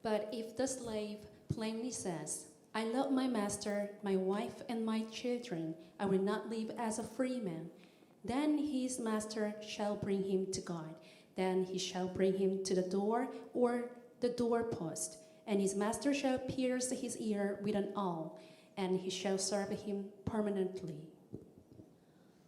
But if the slave plainly says, I love my master, my wife, and my children, I will not live as a free man, then his master shall bring him to God. Then he shall bring him to the door or the doorpost, and his master shall pierce his ear with an awl, and he shall serve him permanently.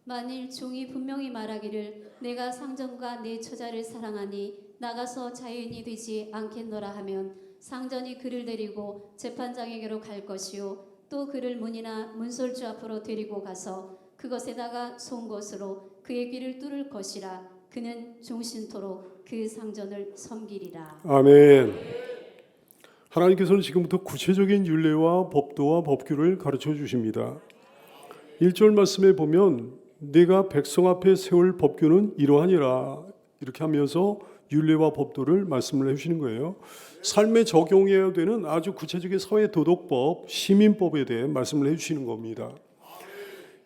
만일 종이 분명히 말하기를 내가 상전과 내 처자를 사랑하니 나가서 자유인이 되지 않겠노라 하면 상전이 그를 데리고 재판장에게로 갈 것이요 또 그를 문이나 문설주 앞으로 데리고 가서 그것에다가 송곳으로 그의 귀를 뚫을 것이라. 그는 종신토록 그 상전을 섬기리라. 아멘. 하나님께서는 지금부터 구체적인 율례와 법도와 법규를 가르쳐 주십니다. 1절 말씀에 보면 내가 백성 앞에 세울 법규는 이러하니라 이렇게 하면서 율례와 법도를 말씀을 해주시는 거예요. 삶에 적용해야 되는 아주 구체적인 사회도덕법, 시민법에 대해 말씀을 해주시는 겁니다.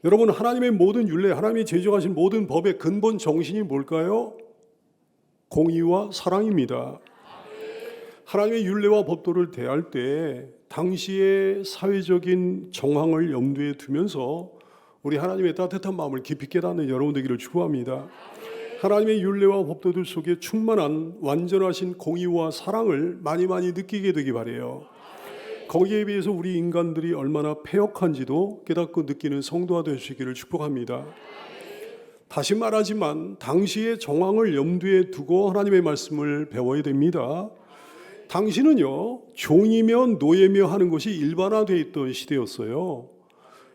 여러분, 하나님의 모든 율례, 하나님이 제정하신 모든 법의 근본 정신이 뭘까요? 공의와 사랑입니다. 하나님의 율례와 법도를 대할 때 당시의 사회적인 정황을 염두에 두면서 우리 하나님의 따뜻한 마음을 깊이 깨닫는 여러분 되기를 축복합니다. 하나님의 율례와 법도들 속에 충만한 완전하신 공의와 사랑을 많이 느끼게 되기 바라요. 거기에 비해서 우리 인간들이 얼마나 패역한지도 깨닫고 느끼는 성도가 되시기를 축복합니다. 다시 말하지만 당시의 정황을 염두에 두고 하나님의 말씀을 배워야 됩니다. 당시는요, 종이며 노예며 하는 것이 일반화되어 있던 시대였어요.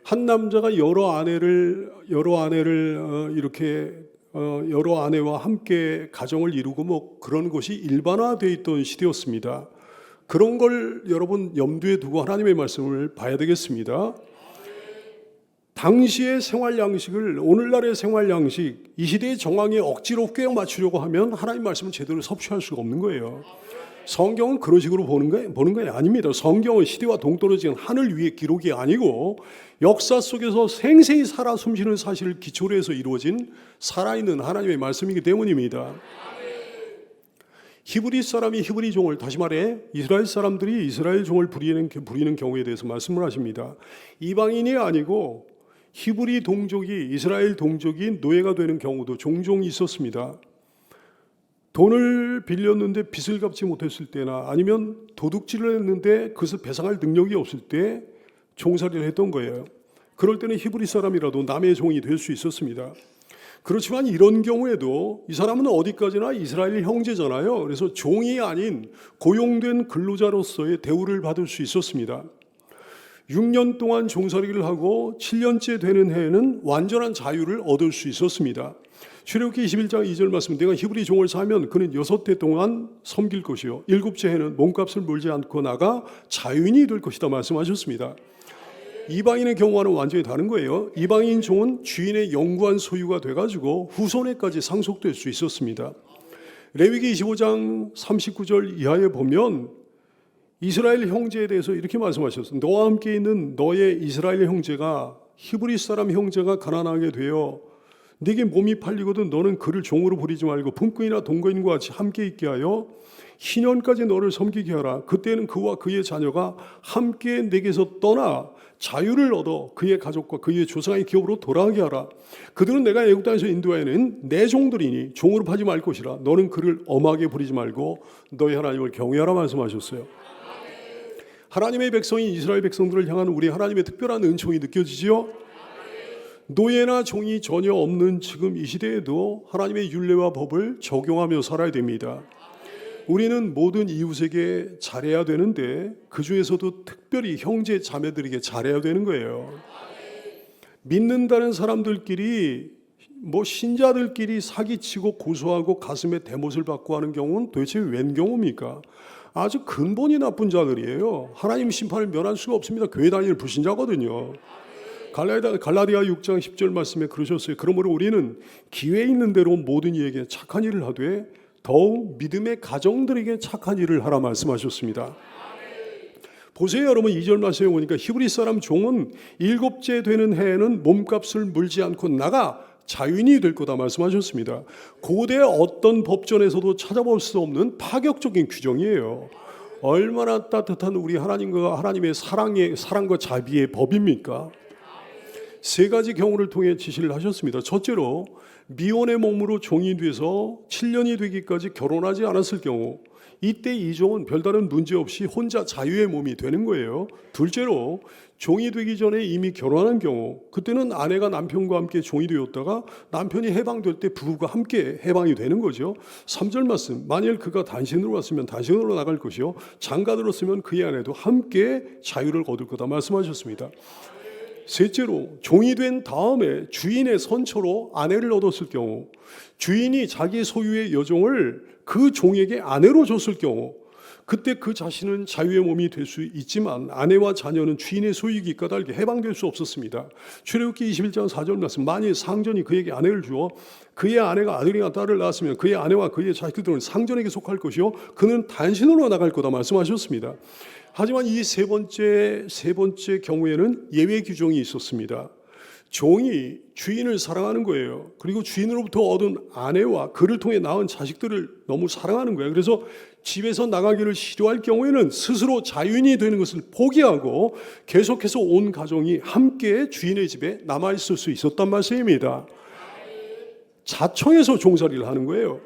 한 남자가 여러 아내와 함께 가정을 이루고 뭐 그런 것이 일반화되어 있던 시대였습니다. 그런 걸 여러분 염두에 두고 하나님의 말씀을 봐야 되겠습니다. 당시의 생활 양식을 오늘날의 생활 양식, 이 시대의 정황에 억지로 꿰어 맞추려고 하면 하나님 말씀을 제대로 섭취할 수가 없는 거예요. 성경은 그런 식으로 보는 게 아닙니다. 성경은 시대와 동떨어진 하늘 위의 기록이 아니고 역사 속에서 생생히 살아 숨쉬는 사실을 기초로 해서 이루어진 살아있는 하나님의 말씀이기 때문입니다. 히브리 사람이 히브리 종을, 다시 말해 이스라엘 사람들이 이스라엘 종을 부리는 경우에 대해서 말씀을 하십니다. 이방인이 아니고 히브리 동족이, 이스라엘 동족이 노예가 되는 경우도 종종 있었습니다. 돈을 빌렸는데 빚을 갚지 못했을 때나 아니면 도둑질을 했는데 그것을 배상할 능력이 없을 때 종살이를 했던 거예요. 그럴 때는 히브리 사람이라도 남의 종이 될 수 있었습니다. 그렇지만 이런 경우에도 이 사람은 어디까지나 이스라엘 형제잖아요. 그래서 종이 아닌 고용된 근로자로서의 대우를 받을 수 있었습니다. 6년 동안 종살이를 하고 7년째 되는 해에는 완전한 자유를 얻을 수 있었습니다. 출애굽기 21장 2절 말씀, 내가 히브리 종을 사면 그는 6해 동안 섬길 것이요 7째 해는 몸값을 물지 않고 나가 자유인이 될 것이다 말씀하셨습니다. 이방인의 경우와는 완전히 다른 거예요. 이방인 종은 주인의 영구한 소유가 돼가지고 후손에까지 상속될 수 있었습니다. 레위기 25장 39절 이하에 보면 이스라엘 형제에 대해서 이렇게 말씀하셨어요. 너와 함께 있는 너의 이스라엘 형제가 히브리 사람 형제가 가난하게 되어 네게 몸이 팔리거든 너는 그를 종으로 부리지 말고 품꾼이나 동거인과 같이 함께 있게 하여 희년까지 너를 섬기게 하라. 그때는 그와 그의 자녀가 함께 네게서 떠나 자유를 얻어 그의 가족과 그의 조상의 기업으로 돌아가게 하라. 그들은 내가 애굽 땅에서 인도하여낸 내 종들이니 종으로 파지 말 것이라. 너는 그를 엄하게 부리지 말고 너희 하나님을 경외하라 말씀하셨어요. 하나님의 백성인 이스라엘 백성들을 향한 우리 하나님의 특별한 은총이 느껴지지요? 노예나 종이 전혀 없는 지금 이 시대에도 하나님의 율례와 법을 적용하며 살아야 됩니다. 우리는 모든 이웃에게 잘해야 되는데 그 중에서도 특별히 형제 자매들에게 잘해야 되는 거예요. 믿는다는 사람들끼리 신자들끼리 사기치고 고소하고 가슴에 대못을 받고 하는 경우는 도대체 웬 경우입니까? 아주 근본이 나쁜 자들이에요. 하나님 심판을 면할 수가 없습니다. 교회 다니는 불신자거든요. 갈라디아 6장 10절 말씀에 그러셨어요. 그러므로 우리는 기회 있는 대로 모든 이에게 착한 일을 하되 더욱 믿음의 가정들에게 착한 일을 하라 말씀하셨습니다. 보세요 여러분, 2절 말씀에 보니까 히브리 사람 종은 7째 되는 해에는 몸값을 물지 않고 나가 자유인이 될 거다 말씀하셨습니다. 고대 어떤 법전에서도 찾아볼 수 없는 파격적인 규정이에요. 얼마나 따뜻한 우리 하나님과 하나님의 사랑과 자비의 법입니까? 세 가지 경우를 통해 지시를 하셨습니다. 첫째로 미혼의 몸으로 종이 돼서 7년이 되기까지 결혼하지 않았을 경우 이때 이 종은 별다른 문제 없이 혼자 자유의 몸이 되는 거예요. 둘째로 종이 되기 전에 이미 결혼한 경우 그때는 아내가 남편과 함께 종이 되었다가 남편이 해방될 때 부부가 함께 해방이 되는 거죠. 3절 말씀, 만일 그가 단신으로 왔으면 단신으로 나갈 것이요 장가 들었으면 그의 아내도 함께 자유를 얻을 거다 말씀하셨습니다. 셋째로 종이 된 다음에 주인의 선처로 아내를 얻었을 경우 주인이 자기 소유의 여종을 그 종에게 아내로 줬을 경우 그때 그 자신은 자유의 몸이 될 수 있지만 아내와 자녀는 주인의 소유이기 까닭에 해방될 수 없었습니다. 출애굽기 21장 4절 말씀, 만일 상전이 그에게 아내를 주어 그의 아내가 아들이나 딸을 낳았으면 그의 아내와 그의 자식들은 상전에게 속할 것이요 그는 단신으로 나갈 거다 말씀하셨습니다. 하지만 이 세 번째 경우에는 예외 규정이 있었습니다. 종이 주인을 사랑하는 거예요. 그리고 주인으로부터 얻은 아내와 그를 통해 낳은 자식들을 너무 사랑하는 거예요. 그래서 집에서 나가기를 싫어할 경우에는 스스로 자유인이 되는 것을 포기하고 계속해서 온 가정이 함께 주인의 집에 남아있을 수 있었단 말씀입니다. 자청해서 종살이를 하는 거예요.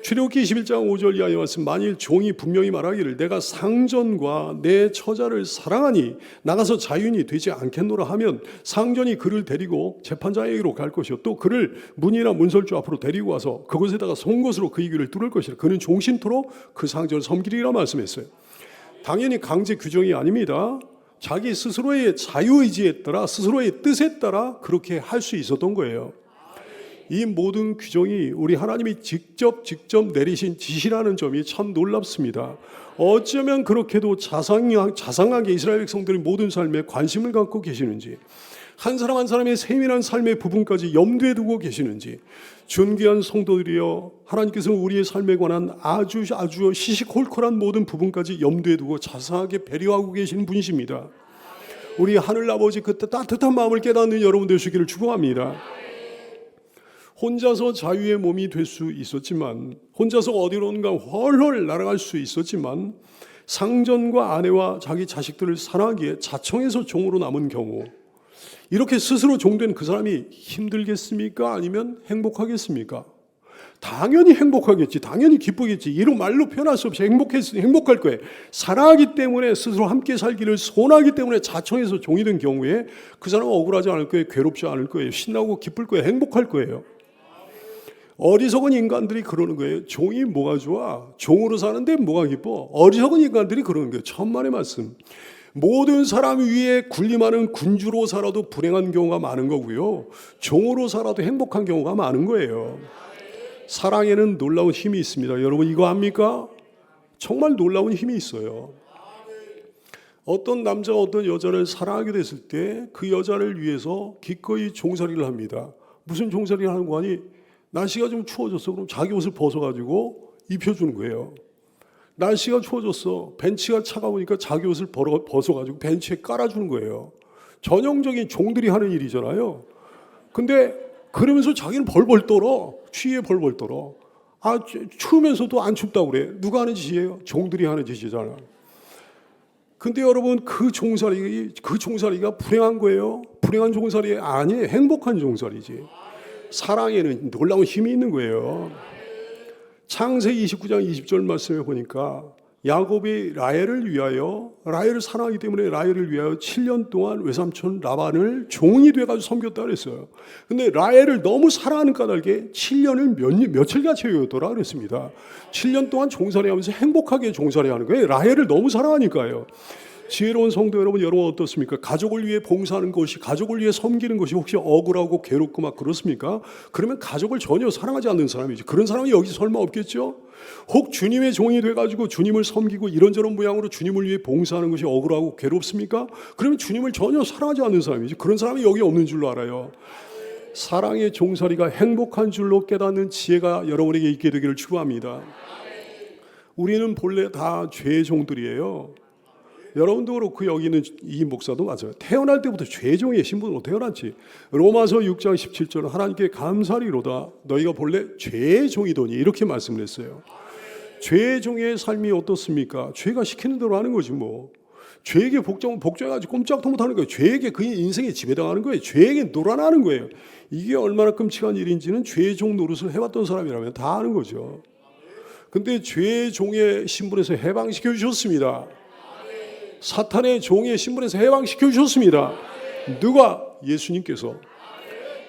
출애굽기 21장 5절 이하의 말씀, 만일 종이 분명히 말하기를 내가 상전과 내 처자를 사랑하니 나가서 자유인이 되지 않겠노라 하면 상전이 그를 데리고 재판장에게로 갈 것이요 또 그를 문이나 문설주 앞으로 데리고 와서 그곳에다가 송곳으로 그의 귀를 뚫을 것이라 그는 종신토록 그 상전을 섬기리라 말씀했어요. 당연히 강제 규정이 아닙니다. 자기 스스로의 자유의지에 따라 스스로의 뜻에 따라 그렇게 할 수 있었던 거예요. 이 모든 규정이 우리 하나님이 직접 내리신 지시라는 점이 참 놀랍습니다. 어쩌면 그렇게도 자상하게 이스라엘 백성들의 모든 삶에 관심을 갖고 계시는지, 한 사람 한 사람의 세밀한 삶의 부분까지 염두에 두고 계시는지, 존귀한 성도들이여, 하나님께서는 우리의 삶에 관한 아주 시시콜콜한 모든 부분까지 염두에 두고 자상하게 배려하고 계시는 분이십니다. 우리 하늘 아버지 그 따뜻한 마음을 깨닫는 여러분 되시기를 축원합니다. 혼자서 자유의 몸이 될 수 있었지만, 혼자서 어디론가 헐헐 날아갈 수 있었지만, 상전과 아내와 자기 자식들을 사랑하기에 자청해서 종으로 남은 경우, 이렇게 스스로 종된 그 사람이 힘들겠습니까? 아니면 행복하겠습니까? 당연히 행복하겠지, 당연히 기쁘겠지. 이런 말로 표현할 수 없이 행복할 거예요. 사랑하기 때문에 스스로 함께 살기를 소원하기 때문에 자청해서 종이 된 경우에 그 사람은 억울하지 않을 거예요. 괴롭지 않을 거예요. 신나고 기쁠 거예요. 행복할 거예요. 어리석은 인간들이 그러는 거예요. 종이 뭐가 좋아? 종으로 사는데 뭐가 기뻐? 어리석은 인간들이 그러는 거예요. 천만의 말씀. 모든 사람 위에 군림하는 군주로 살아도 불행한 경우가 많은 거고요. 종으로 살아도 행복한 경우가 많은 거예요. 사랑에는 놀라운 힘이 있습니다. 여러분 이거 압니까? 정말 놀라운 힘이 있어요. 어떤 남자가 어떤 여자를 사랑하게 됐을 때 그 여자를 위해서 기꺼이 종살이를 합니다. 무슨 종살이를 하는 거 아니? 날씨가 좀 추워졌어. 그럼 자기 옷을 벗어가지고 입혀주는 거예요. 날씨가 추워졌어. 벤치가 차가우니까 자기 옷을 벗어가지고 벤치에 깔아주는 거예요. 전형적인 종들이 하는 일이잖아요. 근데 그러면서 자기는 벌벌 떨어. 추위에 벌벌 떨어. 아, 추우면서도 안 춥다고 그래. 누가 하는 짓이에요? 종들이 하는 짓이잖아. 근데 여러분 그 종살이가 불행한 거예요? 불행한 종살이 아니에요. 행복한 종살이지. 사랑에는 놀라운 힘이 있는 거예요. 창세기 29장 20절 말씀에 보니까 야곱이 라헬을 사랑하기 때문에 라헬을 위하여 7년 동안 외삼촌 라반을 종이 돼가지고 섬겼다 그랬어요. 근데 라헬을 너무 사랑하는 까닭에 7년을 며칠가 채우었더라 그랬습니다. 7년 동안 종살이하면서 행복하게 종살이하는 거예요. 라헬을 너무 사랑하니까요. 지혜로운 성도 여러분 어떻습니까? 가족을 위해 봉사하는 것이, 가족을 위해 섬기는 것이 혹시 억울하고 괴롭고 막 그렇습니까? 그러면 가족을 전혀 사랑하지 않는 사람이지. 그런 사람이 여기 설마 없겠죠? 혹 주님의 종이 돼가지고 주님을 섬기고 이런저런 모양으로 주님을 위해 봉사하는 것이 억울하고 괴롭습니까? 그러면 주님을 전혀 사랑하지 않는 사람이지. 그런 사람이 여기 없는 줄로 알아요. 사랑의 종살이가 행복한 줄로 깨닫는 지혜가 여러분에게 있게 되기를 축원합니다. 우리는 본래 다 죄의 종들이에요. 여러분도 그렇고 여기 있는 이 목사도 맞아요. 태어날 때부터 죄종의 신분으로 태어났지. 로마서 6장 17절은 하나님께 감사리로다 너희가 본래 죄의 종이더니 이렇게 말씀을 했어요. 죄의 종의 삶이 어떻습니까? 죄가 시키는 대로 하는 거지 뭐. 죄에게 복종해가지고 꼼짝도 못하는 거예요. 죄에게 그 인생에 지배당하는 거예요. 죄에게 놀아나는 거예요. 이게 얼마나 끔찍한 일인지는 죄의 종 노릇을 해봤던 사람이라면 다 아는 거죠. 근데 죄의 종의 신분에서 해방시켜 주셨습니다. 사탄의 종의 신분에서 해방시켜 주셨습니다. 누가? 예수님께서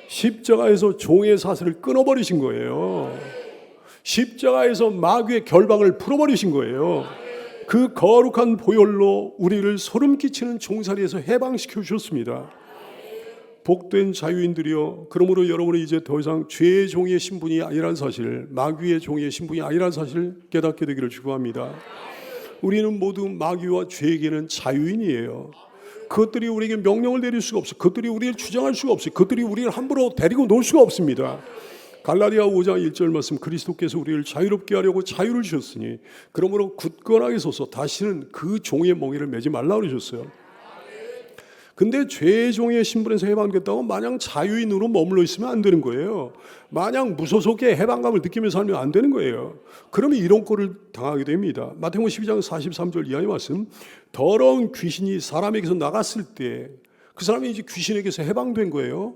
십자가에서 종의 사슬을 끊어버리신 거예요. 십자가에서 마귀의 결박을 풀어버리신 거예요. 그 거룩한 보혈로 우리를 소름 끼치는 종살이에서 해방시켜 주셨습니다. 복된 자유인들이여, 그러므로 여러분은 이제 더 이상 죄의 종의 신분이 아니라는 사실, 마귀의 종의 신분이 아니라는 사실 깨닫게 되기를 축원합니다. 우리는 모두 마귀와 죄에게는 자유인이에요. 그것들이 우리에게 명령을 내릴 수가 없어요. 그것들이 우리를 주장할 수가 없어요. 그것들이 우리를 함부로 데리고 놀 수가 없습니다. 갈라디아 5장 1절 말씀, 그리스도께서 우리를 자유롭게 하려고 자유를 주셨으니 그러므로 굳건하게 서서 다시는 그 종의 멍에를 매지 말라 그러셨어요. 근데 죄의 종의 신분에서 해방됐다고 마냥 자유인으로 머물러 있으면 안 되는 거예요. 마냥 무소속의 해방감을 느끼면서 살면 안 되는 거예요. 그러면 이런 꼴을 당하게 됩니다. 마태복음 12장 43절 이하의 말씀, 더러운 귀신이 사람에게서 나갔을 때 그 사람이 이제 귀신에게서 해방된 거예요.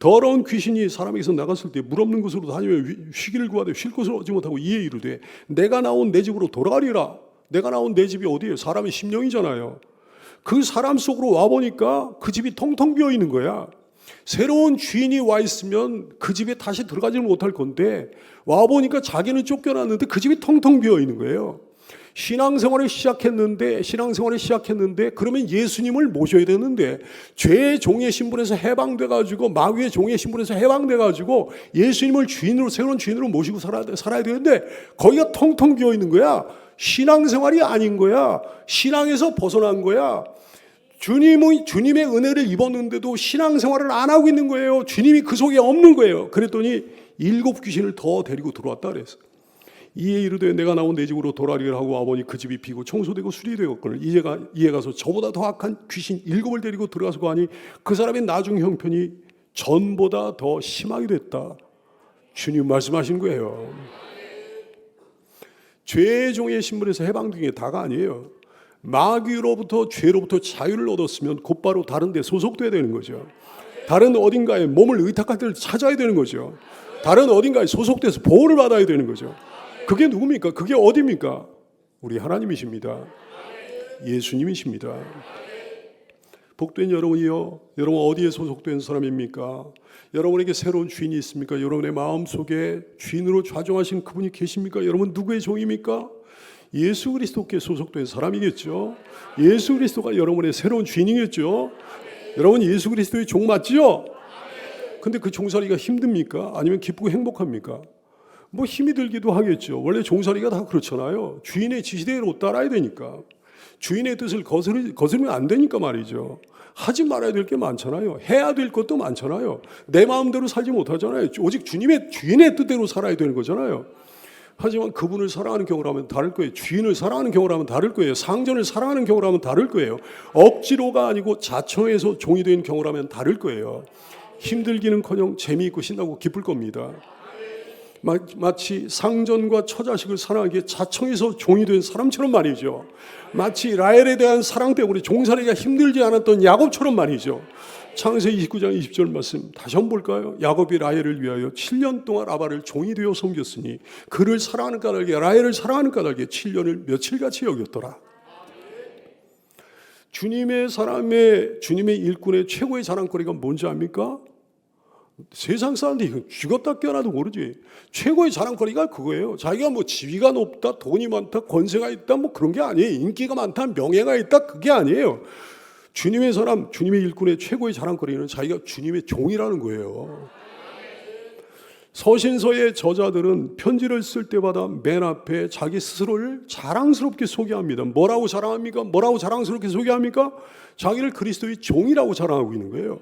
더러운 귀신이 사람에게서 나갔을 때 물 없는 곳으로 다니며 쉬기를 구하되 쉴 곳을 얻지 못하고 이에 이르되 내가 나온 내 집으로 돌아가리라. 내가 나온 내 집이 어디예요? 사람의 심령이잖아요. 그 사람 속으로 와보니까 그 집이 텅텅 비어 있는 거야. 새로운 주인이 와 있으면 그 집에 다시 들어가지는 못할 건데 와보니까 자기는 쫓겨났는데 그 집이 텅텅 비어 있는 거예요. 신앙생활을 시작했는데 그러면 예수님을 모셔야 되는데 죄의 종의 신분에서 해방돼가지고 마귀의 종의 신분에서 해방돼가지고 예수님을 주인으로, 새로운 주인으로 모시고 살아야 되는데 거기가 텅텅 비어 있는 거야. 신앙생활이 아닌 거야. 신앙에서 벗어난 거야. 주님의 은혜를 입었는데도 신앙생활을 안 하고 있는 거예요. 주님이 그 속에 없는 거예요. 그랬더니 7 귀신을 더 데리고 들어왔다 그랬어요. 이에 이르되 내가 나온 내 집으로 돌아가리라 하고 와보니 그 집이 비고 청소되고 수리되었거늘 이에 가서 저보다 더 악한 귀신 7을 데리고 들어가서 하니 그 사람의 나중 형편이 전보다 더 심하게 됐다. 주님 말씀하신 거예요. 죄의 종의 신분에서 해방된 게 다가 아니에요. 마귀로부터, 죄로부터 자유를 얻었으면 곧바로 다른 데 소속돼야 되는 거죠. 다른 어딘가에 몸을 의탁할 때를 찾아야 되는 거죠. 다른 어딘가에 소속돼서 보호를 받아야 되는 거죠. 그게 누굽니까? 그게 어디입니까? 우리 하나님이십니다. 예수님이십니다. 복된 여러분이요, 여러분 어디에 소속된 사람입니까? 여러분에게 새로운 주인이 있습니까? 여러분의 마음속에 주인으로 좌정하신 그분이 계십니까? 여러분 누구의 종입니까? 예수 그리스도께 소속된 사람이겠죠. 예수 그리스도가 여러분의 새로운 주인이겠죠. 여러분 예수 그리스도의 종 맞죠? 근데 그 종살이가 힘듭니까? 아니면 기쁘고 행복합니까? 뭐 힘이 들기도 하겠죠. 원래 종살이가 다 그렇잖아요. 주인의 지시대로 따라야 되니까. 주인의 뜻을 거스르면 안 되니까 말이죠. 하지 말아야 될 게 많잖아요. 해야 될 것도 많잖아요. 내 마음대로 살지 못하잖아요. 오직 주인의 뜻대로 살아야 되는 거잖아요. 하지만 그분을 사랑하는 경우라면 다를 거예요. 주인을 사랑하는 경우라면 다를 거예요. 상전을 사랑하는 경우라면 다를 거예요. 억지로가 아니고 자청해서 종이 된 경우라면 다를 거예요. 힘들기는커녕 재미있고 신나고 기쁠 겁니다. 마치 상전과 처자식을 사랑하기에 자청해서 종이 된 사람처럼 말이죠. 마치 라헬에 대한 사랑 때문에 종살이가 힘들지 않았던 야곱처럼 말이죠. 창세기 29장 20절 말씀 다시 한번 볼까요? 야곱이 라헬을 위하여 7년 동안 라반을 종이 되어 섬겼으니 그를 사랑하는 까닭에, 라헬을 사랑하는 까닭에 7년을 며칠같이 여겼더라. 주님의 사람의, 주님의 일꾼의 최고의 자랑거리가 뭔지 압니까? 세상 사람들이 이건 죽었다 깨어나도 모르지. 최고의 자랑거리가 그거예요. 자기가 뭐 지위가 높다, 돈이 많다, 권세가 있다, 뭐 그런 게 아니에요. 인기가 많다, 명예가 있다, 그게 아니에요. 주님의 사람, 주님의 일꾼의 최고의 자랑거리는 자기가 주님의 종이라는 거예요. 서신서의 저자들은 편지를 쓸 때마다 맨 앞에 자기 스스로를 자랑스럽게 소개합니다. 뭐라고 자랑합니까? 뭐라고 자랑스럽게 소개합니까? 자기를 그리스도의 종이라고 자랑하고 있는 거예요.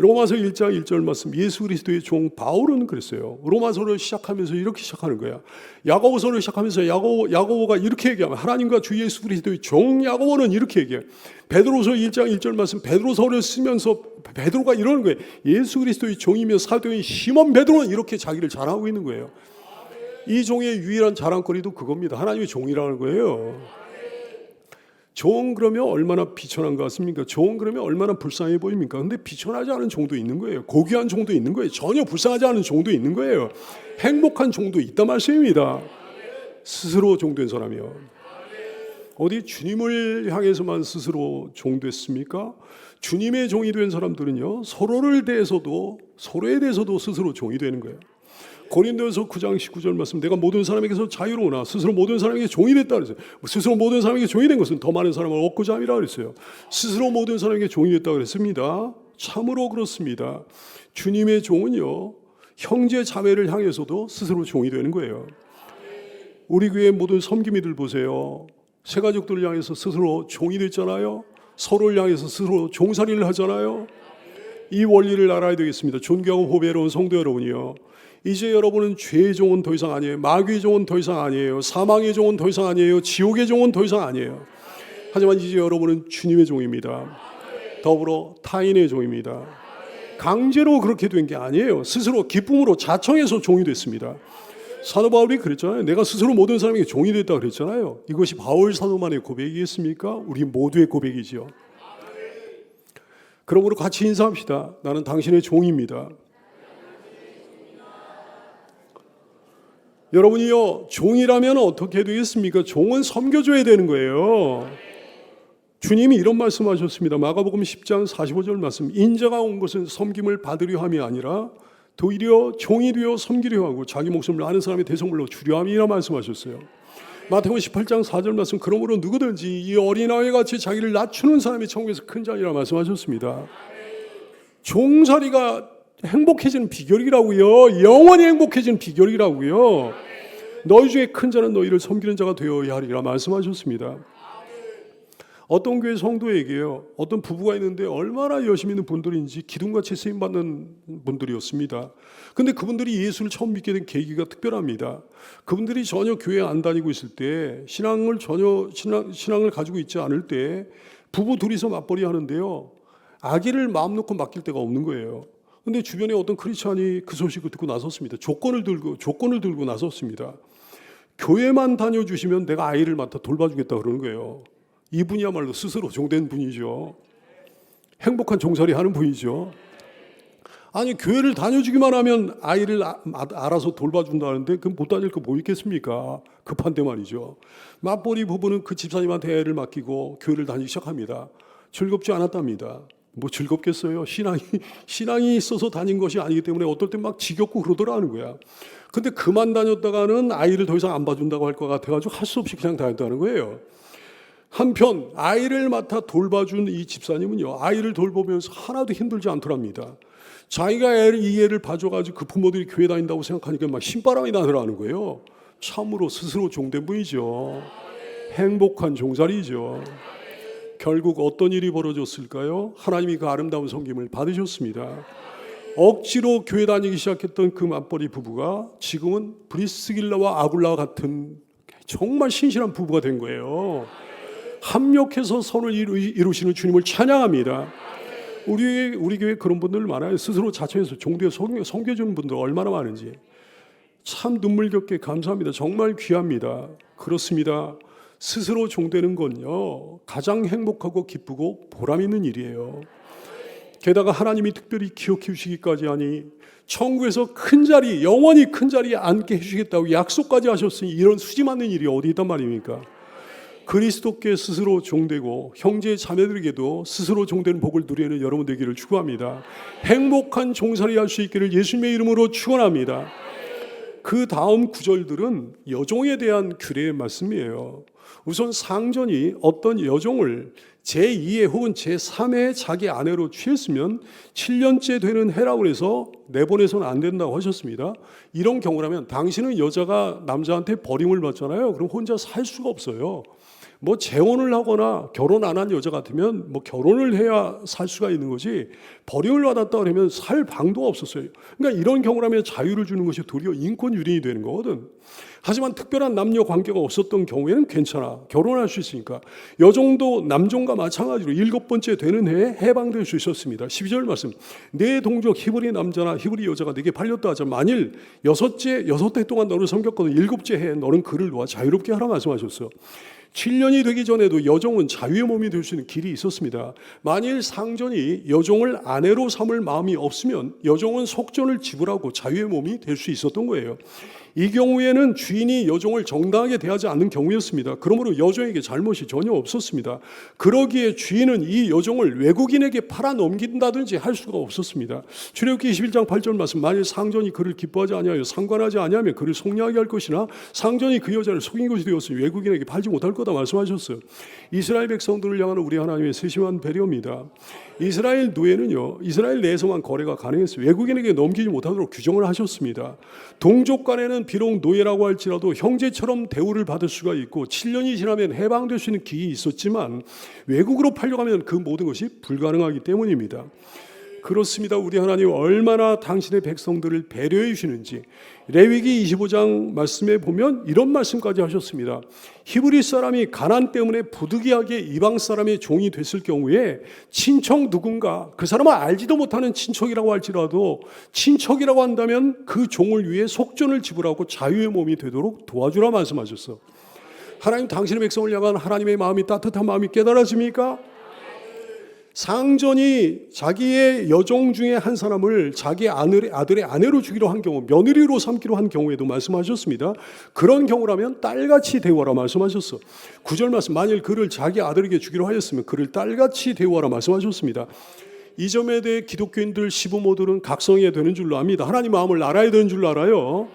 로마서 1장 1절 말씀, 예수 그리스도의 종 바울은 그랬어요. 로마서를 시작하면서 이렇게 시작하는 거야. 야고보서를 시작하면서 야고보가 이렇게 얘기하면 하나님과 주 예수 그리스도의 종 야고보는 이렇게 얘기해요. 베드로서 1장 1절 말씀, 베드로서를 쓰면서 베드로가 이러는 거예요. 예수 그리스도의 종이며 사도인 시몬 베드로는 이렇게 자기를 자랑하고 있는 거예요. 이 종의 유일한 자랑거리도 그겁니다. 하나님의 종이라는 거예요. 종 그러면 얼마나 비천한 것 같습니까? 종 그러면 얼마나 불쌍해 보입니까? 근데 비천하지 않은 종도 있는 거예요. 고귀한 종도 있는 거예요. 전혀 불쌍하지 않은 종도 있는 거예요. 행복한 종도 있단 말씀입니다. 스스로 종된 사람이요. 어디 주님을 향해서만 스스로 종됐습니까? 주님의 종이 된 사람들은요, 서로에 대해서도 스스로 종이 되는 거예요. 고린도전서 9장 19절 말씀, 내가 모든 사람에게서 자유로우나 스스로 모든 사람에게 종이 됐다 그랬어요. 스스로 모든 사람에게 종이 된 것은 더 많은 사람을 얻고자 함이라 그랬어요. 스스로 모든 사람에게 종이 됐다 그랬습니다. 참으로 그렇습니다. 주님의 종은요, 형제 자매를 향해서도 스스로 종이 되는 거예요. 우리 교회 모든 섬김이들 보세요. 새 가족들을 향해서 스스로 종이 됐잖아요. 서로를 향해서 스스로 종살이를 하잖아요. 이 원리를 알아야 되겠습니다. 존귀하고 보배로운 성도 여러분이요, 이제 여러분은 죄의 종은 더 이상 아니에요. 마귀의 종은 더 이상 아니에요. 사망의 종은 더 이상 아니에요. 지옥의 종은 더 이상 아니에요. 하지만 이제 여러분은 주님의 종입니다. 더불어 타인의 종입니다. 강제로 그렇게 된 게 아니에요. 스스로 기쁨으로 자청해서 종이 됐습니다. 사도 바울이 그랬잖아요. 내가 스스로 모든 사람에게 종이 됐다 그랬잖아요. 이것이 바울 사도만의 고백이겠습니까? 우리 모두의 고백이지요. 그러므로 같이 인사합시다. 나는 당신의 종입니다. 여러분이요, 종이라면 어떻게 되겠습니까? 종은 섬겨줘야 되는 거예요. 주님이 이런 말씀하셨습니다. 마가복음 10장 45절 말씀, 인자가 온 것은 섬김을 받으려 함이 아니라 도리어 종이 되어 섬기려 하고 자기 목숨을 아는 사람의 대성물로 주려 함이라 말씀하셨어요. 마태복음 18장 4절 말씀, 그러므로 누구든지 이 어린아이 같이 자기를 낮추는 사람이 천국에서 큰 자리라 말씀하셨습니다. 종살이가 행복해지는 비결이라고요. 영원히 행복해지는 비결이라고요. 너희 중에 큰 자는 너희를 섬기는 자가 되어야 하리라 말씀하셨습니다. 어떤 교회 성도에게요, 어떤 부부가 있는데 얼마나 열심히 있는 분들인지 기둥같이 쓰임받는 분들이었습니다. 근데 그분들이 예수를 처음 믿게 된 계기가 특별합니다. 그분들이 전혀 교회 안 다니고 있을 때, 신앙을 가지고 있지 않을 때 부부 둘이서 맞벌이 하는데요, 아기를 마음 놓고 맡길 데가 없는 거예요. 근데 주변에 어떤 크리스찬이 그 소식을 듣고 나섰습니다. 조건을 들고 나섰습니다. 교회만 다녀주시면 내가 아이를 맡아 돌봐주겠다 그러는 거예요. 이분이야말로 스스로 종된 분이죠. 행복한 종살이 하는 분이죠. 아니, 교회를 다녀주기만 하면 아이를 알아서 돌봐준다는데 그럼 못 다닐 거 뭐 있겠습니까? 급한데 말이죠. 맞벌이 부부는 그 집사님한테 애를 맡기고 교회를 다니기 시작합니다. 즐겁지 않았답니다. 뭐 즐겁겠어요? 신앙이 있어서 다닌 것이 아니기 때문에 어떨 땐 막 지겹고 그러더라는 거야. 근데 그만 다녔다가는 아이를 더 이상 안 봐준다고 할 것 같아가지고 할 수 없이 그냥 다녔다는 거예요. 한편 아이를 맡아 돌봐준 이 집사님은요, 아이를 돌보면서 하나도 힘들지 않더랍니다. 자기가 이 애를 봐줘가지고 그 부모들이 교회 다닌다고 생각하니까 막 신바람이 나더라는 거예요. 참으로 스스로 종된 분이죠. 행복한 종살이죠. 결국 어떤 일이 벌어졌을까요? 하나님이 그 아름다운 섬김을 받으셨습니다. 억지로 교회 다니기 시작했던 그 맞벌이 부부가 지금은 브리스길라와 아굴라와 같은 정말 신실한 부부가 된 거예요. 합력해서 선을 이루시는 주님을 찬양합니다. 우리 교회 그런 분들 많아요. 스스로 자처해서 종교에 섬겨주는 분들 얼마나 많은지 참 눈물겹게 감사합니다. 정말 귀합니다. 그렇습니다. 스스로 종되는 건요, 가장 행복하고 기쁘고 보람 있는 일이에요. 게다가 하나님이 특별히 기억해 주시기까지 하니 천국에서 큰 자리, 영원히 큰 자리에 앉게 해주시겠다고 약속까지 하셨으니 이런 수지 맞는 일이 어디 있단 말입니까? 그리스도께 스스로 종되고 형제 자매들에게도 스스로 종되는 복을 누리는 여러분 되기를 축원합니다. 행복한 종살이 할 수 있기를 예수님의 이름으로 축원합니다. 그 다음 구절들은 여종에 대한 규례의 말씀이에요. 우선 상전이 어떤 여종을 제2의 혹은 제3의 자기 아내로 취했으면 7년째 되는 해라고 해서 내보내서는 안 된다고 하셨습니다. 이런 경우라면 당신은 여자가 남자한테 버림을 받잖아요. 그럼 혼자 살 수가 없어요. 뭐 재혼을 하거나 결혼 안 한 여자 같으면 뭐 결혼을 해야 살 수가 있는 거지 버림을 받았다 그러면 살 방도가 없었어요. 그러니까 이런 경우라면 자유를 주는 것이 도리어 인권 유린이 되는 거거든. 하지만 특별한 남녀 관계가 없었던 경우에는 괜찮아. 결혼할 수 있으니까. 여종도 남종과 마찬가지로 7번째 되는 해에 해방될 수 있었습니다. 12절 말씀. 내 동족 히브리 남자나 히브리 여자가 내게 팔렸다 하자 만일 여섯 해 동안 너를 섬겼거든 7째 해에 너는 그를 놓아 자유롭게 하라 말씀하셨어요. 7년이 되기 전에도 여종은 자유의 몸이 될 수 있는 길이 있었습니다. 만일 상전이 여종을 아내로 삼을 마음이 없으면 여종은 속전을 지불하고 자유의 몸이 될 수 있었던 거예요. 이 경우에는 주인이 여종을 정당하게 대하지 않는 경우였습니다. 그러므로 여종에게 잘못이 전혀 없었습니다. 그러기에 주인은 이 여종을 외국인에게 팔아 넘긴다든지 할 수가 없었습니다. 출애굽기 21장 8절 말씀 만일 상전이 그를 기뻐하지 아니하여 상관하지 아니하면 그를 속량하게 할 것이나 상전이 그 여자를 속인 것이 되었으니 외국인에게 팔지 못할 거다 말씀하셨어요. 이스라엘 백성들을 향하는 우리 하나님의 세심한 배려입니다. 이스라엘 노예는요, 이스라엘 내에서만 거래가 가능했어요. 외국인에게 넘기지 못하도록 규정을 하셨습니다. 동족 간에는 비록 노예라고 할지라도 형제처럼 대우를 받을 수가 있고 7년이 지나면 해방될 수 있는 기회가 있었지만 외국으로 팔려가면 그 모든 것이 불가능하기 때문입니다. 그렇습니다. 우리 하나님 얼마나 당신의 백성들을 배려해 주시는지 레위기 25장 말씀에 보면 이런 말씀까지 하셨습니다. 히브리 사람이 가난 때문에 부득이하게 이방 사람의 종이 됐을 경우에 친척 누군가 그 사람은 알지도 못하는 친척이라고 할지라도 친척이라고 한다면 그 종을 위해 속전을 지불하고 자유의 몸이 되도록 도와주라 말씀하셨어. 하나님 당신의 백성을 향한 하나님의 마음이 따뜻한 마음이 깨달아집니까? 상전이 자기의 여종 중에 한 사람을 자기 아들의 아내로 주기로 한 경우, 며느리로 삼기로 한 경우에도 말씀하셨습니다. 그런 경우라면 딸같이 대우하라 말씀하셨어. 9절 말씀, 만일 그를 자기 아들에게 주기로 하였으면 그를 딸같이 대우하라 말씀하셨습니다. 이 점에 대해 기독교인들 시부모들은 각성해야 되는 줄로 압니다. 하나님 마음을 알아야 되는 줄로 알아요.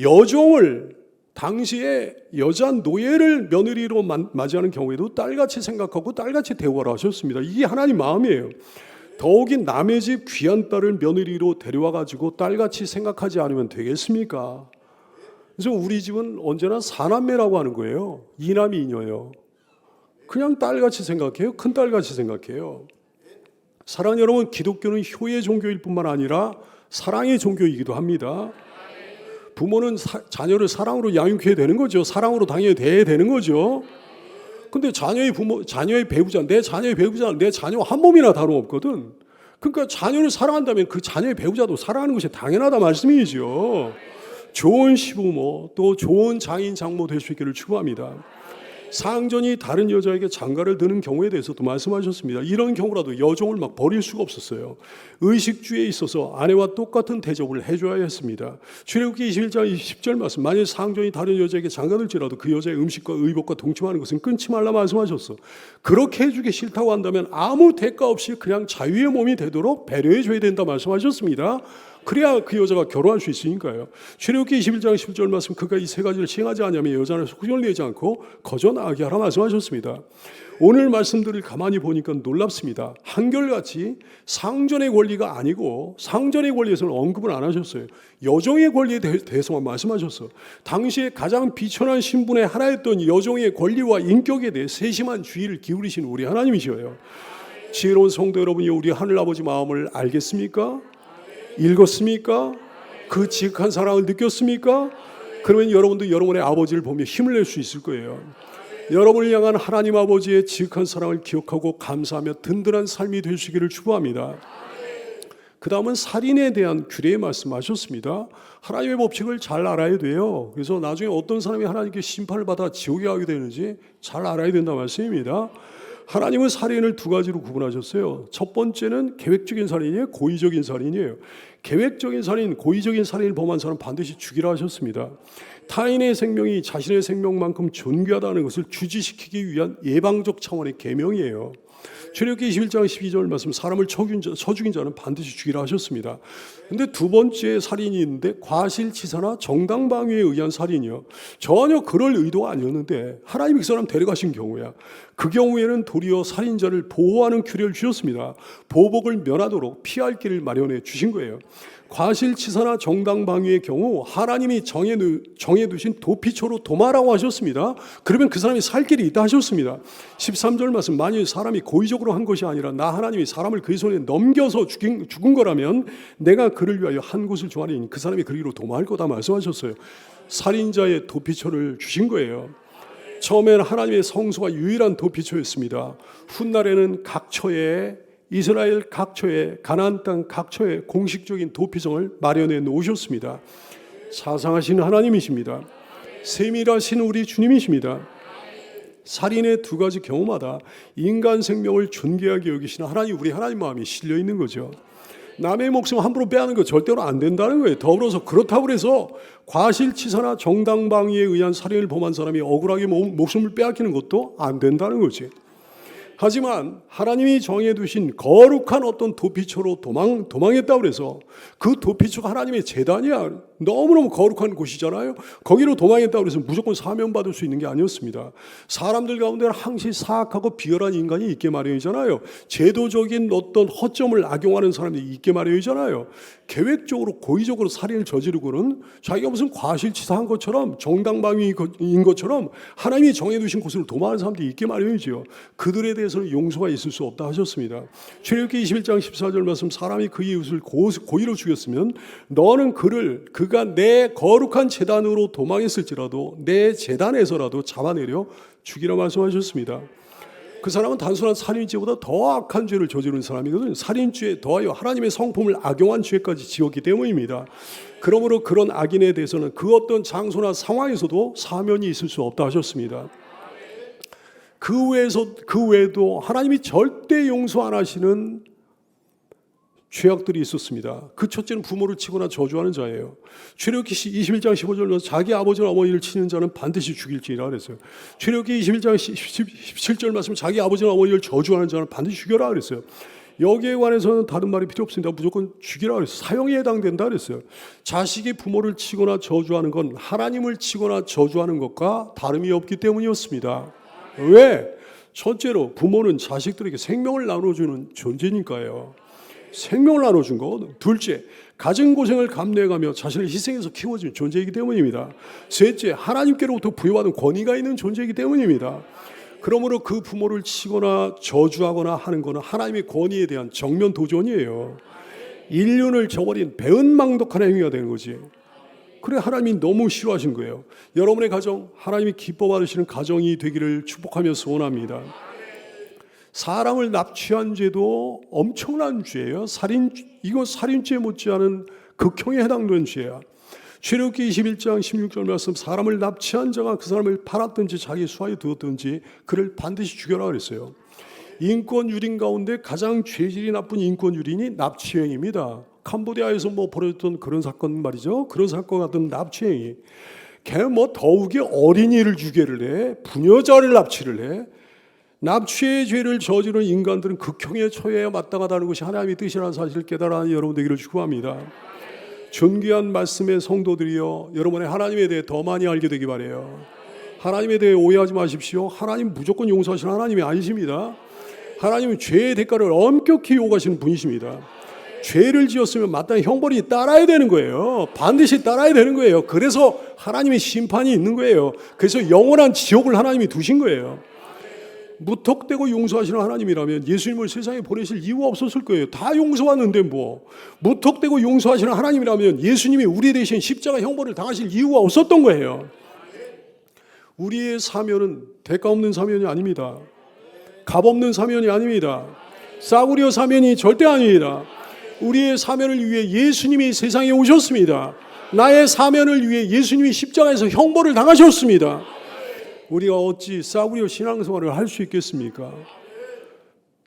여종을 당시에 여자 노예를 며느리로 맞이하는 경우에도 딸같이 생각하고 딸같이 대우하라 하셨습니다. 이게 하나님 마음이에요. 더욱이 남의 집 귀한 딸을 며느리로 데려와가지고 딸같이 생각하지 않으면 되겠습니까? 그래서 우리 집은 언제나 사남매라고 하는 거예요. 이남이 이녀예요. 그냥 딸같이 생각해요. 큰딸같이 생각해요. 사랑하는 여러분, 기독교는 효의 종교일 뿐만 아니라 사랑의 종교이기도 합니다. 부모는 자녀를 사랑으로 양육해야 되는 거죠. 사랑으로 당연히 대해야 되는 거죠. 근데 자녀의 배우자, 내 자녀와 한 몸이나 다름없거든. 그러니까 자녀를 사랑한다면 그 자녀의 배우자도 사랑하는 것이 당연하다 말씀이죠. 좋은 시부모, 또 좋은 장인, 장모 될 수 있기를 축원합니다. 상전이 다른 여자에게 장가를 드는 경우에 대해서도 말씀하셨습니다. 이런 경우라도 여종을 막 버릴 수가 없었어요. 의식주에 있어서 아내와 똑같은 대접을 해줘야 했습니다. 출애굽기 21장 10절 말씀, 만일 상전이 다른 여자에게 장가들지라도 그 여자의 음식과 의복과 동침하는 것은 끊지 말라 말씀하셨어. 그렇게 해주기 싫다고 한다면 아무 대가 없이 그냥 자유의 몸이 되도록 배려해줘야 된다 말씀하셨습니다. 그래야 그 여자가 결혼할 수 있으니까요. 출애굽기 21장 10절 말씀, 그가 이 세 가지를 시행하지 않으면 여자는 속전을 내지 않고 거저 나가게 하라 말씀하셨습니다. 오늘 말씀들을 가만히 보니까 놀랍습니다. 한결같이 상전의 권리가 아니고 상전의 권리에서는 언급을 안 하셨어요. 여종의 권리에 대해서만 말씀하셨어. 당시에 가장 비천한 신분의 하나였던 여종의 권리와 인격에 대해 세심한 주의를 기울이신 우리 하나님이셔요. 지혜로운 성도 여러분이 우리 하늘아버지 마음을 알겠습니까? 읽었습니까? 그 지극한 사랑을 느꼈습니까? 그러면 여러분도 여러분의 아버지를 보며 힘을 낼 수 있을 거예요. 여러분을 향한 하나님 아버지의 지극한 사랑을 기억하고 감사하며 든든한 삶이 될 수 있기를 축원합니다. 그 다음은 살인에 대한 규례의 말씀하셨습니다. 하나님의 법칙을 잘 알아야 돼요. 그래서 나중에 어떤 사람이 하나님께 심판을 받아 지옥에 가게 되는지 잘 알아야 된다 말씀입니다. 하나님은 살인을 두 가지로 구분하셨어요. 첫 번째는 계획적인 살인이에요, 고의적인 살인이에요. 계획적인 살인, 고의적인 살인을 범한 사람은 반드시 죽이라 하셨습니다. 타인의 생명이 자신의 생명만큼 존귀하다는 것을 주지시키기 위한 예방적 차원의 계명이에요. 출애굽기 21장 12절 말씀, 사람을 쳐 죽인 자는 반드시 죽이라 하셨습니다. 근데 두 번째 살인이 있는데 과실치사나 정당방위에 의한 살인이요. 전혀 그럴 의도가 아니었는데 하나님이 그 사람 데려가신 경우야. 그 경우에는 도리어 살인자를 보호하는 규례를 주셨습니다. 보복을 면하도록 피할 길을 마련해 주신 거예요. 과실치사나 정당방위의 경우 하나님이 정해두신 도피처로 도마라고 하셨습니다. 그러면 그 사람이 살 길이 있다 하셨습니다. 13절 말씀, 만일 사람이 고의적으로 한 것이 아니라 나 하나님이 사람을 그의 손에 넘겨서 죽은 거라면 내가 그를 위하여 한 곳을 정하리니 그 사람이 그리로 도마할 거다 말씀하셨어요. 살인자의 도피처를 주신 거예요. 처음에는 하나님의 성소가 유일한 도피처였습니다. 훗날에는 각처에 이스라엘 각처에 가나안 땅 각처에 공식적인 도피성을 마련해 놓으셨습니다. 사상하신 하나님이십니다. 세밀하신 우리 주님이십니다. 살인의 두 가지 경우마다 인간 생명을 존귀하게 여기시는 하나님, 우리 하나님 마음이 실려 있는 거죠. 남의 목숨 함부로 빼앗는 거 절대로 안 된다는 거예요. 더불어서 그렇다고 해서 과실치사나 정당방위에 의한 살인을 범한 사람이 억울하게 목숨을 빼앗기는 것도 안 된다는 거지. 하지만 하나님이 정해두신 거룩한 어떤 도피처로 도망했다고 해서 그 도피처가 하나님의 제단이야. 너무너무 거룩한 곳이잖아요. 거기로 도망했다고 해서 무조건 사면받을 수 있는 게 아니었습니다. 사람들 가운데는 항시 사악하고 비열한 인간이 있게 마련이잖아요. 제도적인 어떤 허점을 악용하는 사람들이 있게 마련이잖아요. 계획적으로 고의적으로 살인을 저지르고는 자기가 무슨 과실치사한 것처럼 정당방위인 것처럼 하나님이 정해두신 곳으로 도망하는 사람들이 있게 마련이지요. 그들에 대해서는 용서가 있을 수 없다 하셨습니다. 출애굽기 21장 14절 말씀, 사람이 그 이웃을 고의로 죽였으면 너는 그가 내 거룩한 제단으로 도망했을지라도 내 제단에서라도 잡아내려 죽이라 말씀하셨습니다. 그 사람은 단순한 살인죄보다 더 악한 죄를 저지른 사람이거든요. 살인죄에 더하여 하나님의 성품을 악용한 죄까지 지었기 때문입니다. 그러므로 그런 악인에 대해서는 그 어떤 장소나 상황에서도 사면이 있을 수 없다 하셨습니다. 그 외에도 하나님이 절대 용서 안 하시는 죄악들이 있었습니다. 그 첫째는 부모를 치거나 저주하는 자예요. 출애굽기 21장 15절로 자기 아버지나 어머니를 치는 자는 반드시 죽일지니라 그랬어요. 출애굽기 21장 17절 말씀, 자기 아버지나 어머니를 저주하는 자는 반드시 죽여라 그랬어요. 여기에 관해서는 다른 말이 필요 없습니다. 무조건 죽이라 그랬어요. 사형에 해당된다 그랬어요. 자식이 부모를 치거나 저주하는 건 하나님을 치거나 저주하는 것과 다름이 없기 때문이었습니다. 왜? 첫째로 부모는 자식들에게 생명을 나눠주는 존재니까요. 생명을 나눠준 거. 둘째, 가진 고생을 감내해가며 자신을 희생해서 키워준 존재이기 때문입니다. 셋째, 하나님께로부터 부여받은 권위가 있는 존재이기 때문입니다. 그러므로 그 부모를 치거나 저주하거나 하는 것은 하나님의 권위에 대한 정면 도전이에요. 인륜을 저버린 배은망덕한 행위가 되는 거지. 그래, 하나님이 너무 싫어하신 거예요. 여러분의 가정, 하나님이 기뻐 받으시는 가정이 되기를 축복하며 소원합니다. 사람을 납치한 죄도 엄청난 죄예요. 이거 살인죄 못지않은 극형에 해당되는 죄야. 출애굽기 21장 16절 말씀, 사람을 납치한 자가 그 사람을 팔았든지 자기 수하에 두었든지 그를 반드시 죽여라 그랬어요. 인권유린 가운데 가장 죄질이 나쁜 인권유린이 납치행위입니다. 캄보디아에서 벌어졌던 그런 사건 말이죠. 그런 사건 같은 납치행위. 걔는 더욱이 어린이를 주게를 해, 부녀자를 납치를 해. 납치의 죄를 저지른 인간들은 극형에 처해야 마땅하다는 것이 하나님의 뜻이라는 사실을 깨달아 여러분 되기를 축복합니다. 존귀한 말씀의 성도들이여, 여러분의 하나님에 대해 더 많이 알게 되기 바라요. 하나님에 대해 오해하지 마십시오. 하나님 무조건 용서하시는 하나님이 아니십니다. 하나님은 죄의 대가를 엄격히 요구하시는 분이십니다. 죄를 지었으면 마땅히 형벌이 따라야 되는 거예요. 반드시 따라야 되는 거예요. 그래서 하나님의 심판이 있는 거예요. 그래서 영원한 지옥을 하나님이 두신 거예요. 무턱대고 용서하시는 하나님이라면 예수님을 세상에 보내실 이유가 없었을 거예요. 다 용서하는데 무턱대고 용서하시는 하나님이라면 예수님이 우리 대신 십자가 형벌을 당하실 이유가 없었던 거예요. 우리의 사면은 대가 없는 사면이 아닙니다. 값 없는 사면이 아닙니다. 싸구려 사면이 절대 아닙니다. 우리의 사면을 위해 예수님이 세상에 오셨습니다. 나의 사면을 위해 예수님이 십자가에서 형벌을 당하셨습니다. 우리가 어찌 싸구려 신앙생활을 할 수 있겠습니까?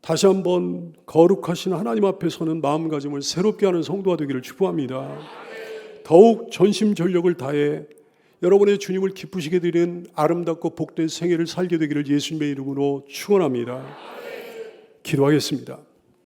다시 한번 거룩하신 하나님 앞에 서는 마음가짐을 새롭게 하는 성도가 되기를 축복합니다. 더욱 전심전력을 다해 여러분의 주님을 기쁘시게 드리는 아름답고 복된 생애를 살게 되기를 예수님의 이름으로 축원합니다. 기도하겠습니다.